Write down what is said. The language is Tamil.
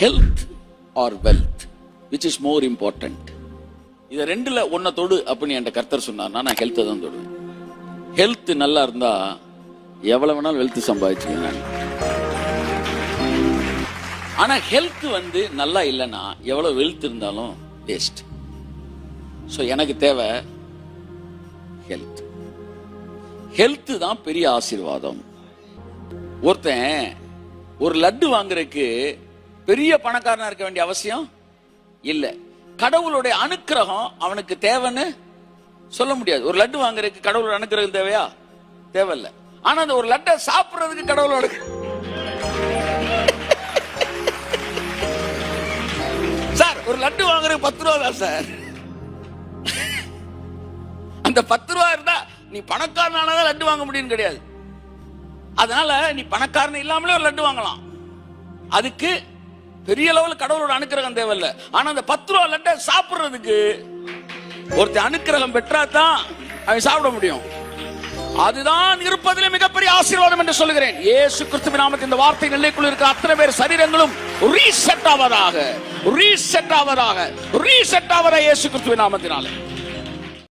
Health or wealth which is more important? இதை ரெண்டுல ஒன்ன தொடு அப்படின்னு என் கர்த்தர் சொன்னார்னா நான் ஹெல்த்தை தான் தொடுவேன். ஹெல்த் நல்லா இருந்தா எவ்வளவு வேணாலும் வெல்த் சம்பாதிச்சுக்கேன். ஆனா ஹெல்த் நல்லா இல்லைன்னா எவ்வளவு வெல்த் இருந்தாலும் வேஸ்ட். சோ எனக்கு தேவை ஹெல்த். ஹெல்த் தான் பெரிய ஆசீர்வாதம். ஒருத்தன் ஒரு லட்டு வாங்குறதுக்கு பெரிய பணக்காரனா இருக்க வேண்டிய அவசியம் இல்ல. கடவுளுடைய அனுக்கிரகம் அவனுக்கு தேவைன்னு சொல்ல முடியாது. ஒரு லட்டு வாங்குறதுக்கு கடவுளோட அனுக்கிரகம் தேவையா? தேவையில்லை. ஆனா அந்த ஒரு லட்டை சாப்பிடுறதுக்கு கடவுளோட சார் ஒரு லட்டு வாங்குறது 10 ரூபா தான் சார். அந்த 10 ரூபா இருந்தா நீ பணக்காரனானதான் லட்டு வாங்க முடியும் கிடையாது. அதனால நீ பணக்காரன் இல்லாமலே ஒரு லட்டு வாங்கலாம். அதுக்கு பெரிய லெவலில் கடவுளோட அனுக்கிரகம் தேவையில்லை. ஆனா அந்த 10 ரூபா லட்டை சாப்பிடுறதுக்கு ஒருத்தர் அனுக்கிரகம் பெற்றாதான் அவன் சாப்பிட முடியும். அதுதான் இருப்பதிலே மிகப்பெரிய ஆசீர்வாதம் என்று சொல்லுகிறேன். இயேசு கிறிஸ்துவின் நாமத்தில் இந்த வார்த்தை நிலைக்குள் இருக்கிற அத்தனை பேர் சரீரங்களும் ரீசெட் ஆவதாக, ரீசெட் ஆவதாக, ரீசெட் ஆவதாக இயேசு கிறிஸ்துவின் நாமத்தினாலே.